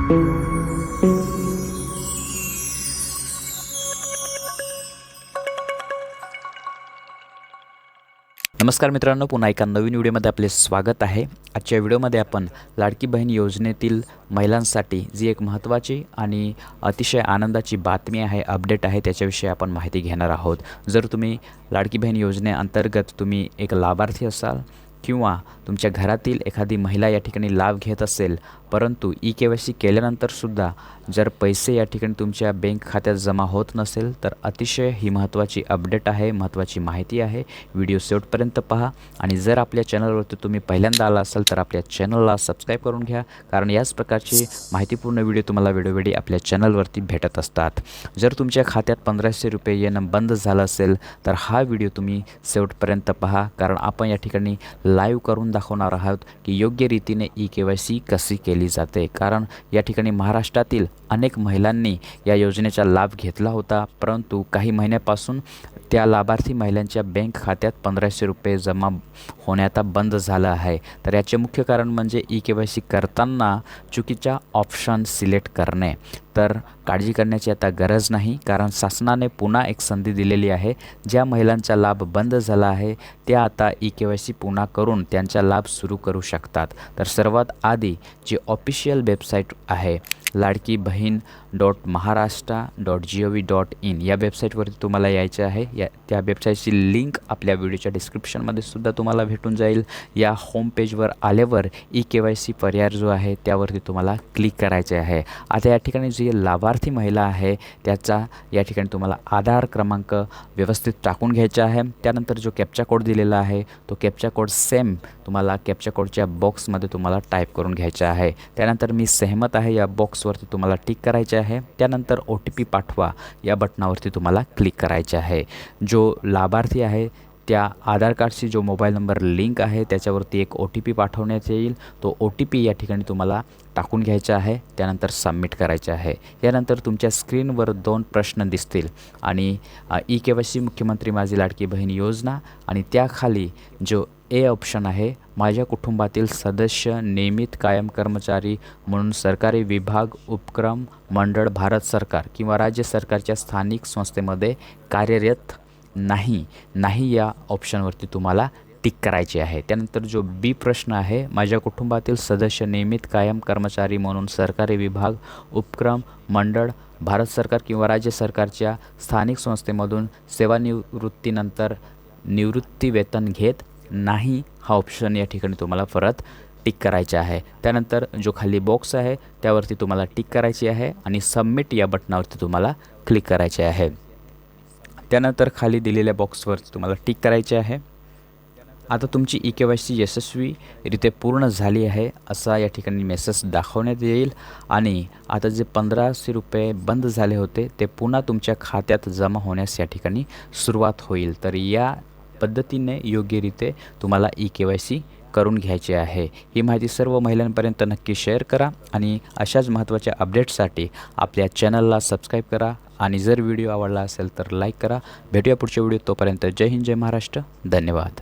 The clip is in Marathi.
नमस्कार मित्रांनो, पुन्हा एका नवीन व्हिडिओमध्ये आपले स्वागत आहे। आजच्या व्हिडिओमध्ये आपण लाडकी बहीण योजनेतील महिलांसाठी जी एक महत्त्वाची आणि अतिशय आनंदाची बातमी आहे, अपडेट आहे, त्याच्याविषयी आपण माहिती घेणार आहोत। जर तुम्ही लाडकी बहीण योजनेअंतर्गत तुम्ही एक लाभार्थी असाल किंवा तुमच्या घरातील एखादी महिला या ठिकाणी लाभ घेत असेल, परंतु KYC केल्यानंतरसुद्धा जर पैसे या ठिकाणी तुमच्या बँक खात्यात जमा होत नसेल, तर अतिशय ही महत्त्वाची अपडेट आहे, महत्त्वाची माहिती आहे। व्हिडिओ शेवटपर्यंत पहा आणि जर आपल्या चॅनलवरती तुम्ही पहिल्यांदा आला असाल तर आपल्या चॅनलला सबस्क्राईब करून घ्या, कारण याच प्रकारची माहितीपूर्ण व्हिडिओ तुम्हाला वेळोवेळी आपल्या चॅनलवरती भेटत असतात। जर तुमच्या खात्यात 1500 रुपये येणं बंद झालं असेल तर हा व्हिडिओ तुम्ही शेवटपर्यंत पहा, कारण आपण या ठिकाणी लाईव्ह करून दाखवणार आहोत की योग्य रीतीने KYC कशी केली जाते। कारण या ठिकाणी महाराष्ट्रातील अनेक महिलांनी या योजनेचा लाभ घेतला होता, परंतु काही महिन्यापासून त्या लाभार्थी महिलांच्या बँक खात्यात 1500 रुपये जमा होण्याचा बंद झाला आहे। तर याचे मुख्य कारण म्हणजे KYC करताना चुकीचा ऑप्शन सिलेक्ट करणे। तर काळजी करण्याची आता गरज नाही, कारण शासनाने पुन्हा एक संधी दिलेली आहे। ज्या महिलांचा लाभ बंद झाला आहे त्या आता KYC पुन्हा करून त्यांचा लाभ सुरू करू शकतात। तर सर्वात आधी जी ऑफिशियल वेबसाईट आहे ladkibaheen.maharashtra.gov.in या वेबसाईटवरती तुम्हाला यायचे आहे। त्या वेबसाईटची लिंक आपल्या व्हिडिओच्या डिस्क्रिप्शनमध्ये सुद्धा तुम्हाला भेटून जाईल। या होम पेजवर आल्यावर KYC पर्याय जो आहे त्यावरती तुम्हाला क्लिक करायचे आहे। आता या ठिकाणी जी लाभार्थी महिला आहे त्याचा या ठिकाणी तुम्हाला आधार क्रमांक व्यवस्थित टाकून घ्यायचा आहे। त्यानंतर जो कॅप्चा कोड दिलेला आहे तो कॅप्चा कोड सेम तुम्हाला कॅप्चा कोडच्या बॉक्समध्ये तुम्हाला टाईप करून घ्यायचा आहे। त्यानंतर मी सहमत आहे या बॉक्सवरती तुम्हाला टिक करायचे आहे। त्यानंतर OTP पाठवा या बटनावरती तुम्हाला क्लिक करायचे आहे। जो लाभार्थी आहे त्या आधार कार्डशी जो मोबाईल नंबर लिंक आहे त्याच्यावरती एक OTP पाठवण्यात येईल। तो OTP या ठिकाणी तुम्हाला टाकून घ्यायचा आहे। त्यानंतर सबमिट करायचे आहे। यानंतर तुमच्या स्क्रीनवर 2 प्रश्न दिसतील आणि KYC मुख्यमंत्री माझी लाडकी बहीण योजना आणि त्याखाली जो ऑप्शन आहे माझ्या कुटुंबातील सदस्य नियमित कायम कर्मचारी म्हणून सरकारी विभाग, उपक्रम, मंडळ, भारत सरकार किंवा राज्य सरकारच्या स्थानिक संस्थेमध्ये कार्यरत नाही या ऑप्शनवरती तुम्हाला टिक करायचे आहे। त्यानंतर जो B प्रश्न आहे माझ्या कुटुंबातील सदस्य नियमित कायम कर्मचारी म्हणून सरकारी विभाग, उपक्रम, मंडळ, भारत सरकार किंवा राज्य सरकारच्या स्थानिक संस्थेमधून सेवानिवृत्तीनंतर निवृत्ती वेतन घेत नाही हा ऑप्शन या ठिकाणी तुम्हाला परत टिक करायचा आहे। त्यानंतर जो खाली बॉक्स आहे त्यावरती तुम्हाला टिक करायची आहे आणि सबमिट या बटनावरती तुम्हाला क्लिक करायचे आहे। त्यानंतर खाली दिलेल्या बॉक्सवरती तुम्हाला टिक करायचे आहे। आता तुमची KYC यशस्वीरित्या पूर्ण झाली आहे असा या ठिकाणी मेसेज दाखवण्यात येईल आणि आता जे 1500 रुपये बंद झाले होते ते पुन्हा तुमच्या खात्यात जमा होण्यास या ठिकाणी सुरुवात होईल। तर या पद्धतीने योग्यरीत्या तुम्हाला KYC करून घ्यायचे आहे। ही माहिती सर्व महिलांपर्यंत नक्की शेअर करा आणि अशाच महत्त्वाच्या अपडेट्ससाठी आपल्या चॅनलला सबस्क्राईब करा आणि जर व्हिडिओ आवडला असेल तर लाईक करा। भेटूया पुढच्या व्हिडिओ, तोपर्यंत जय हिंद, जय महाराष्ट्र, धन्यवाद।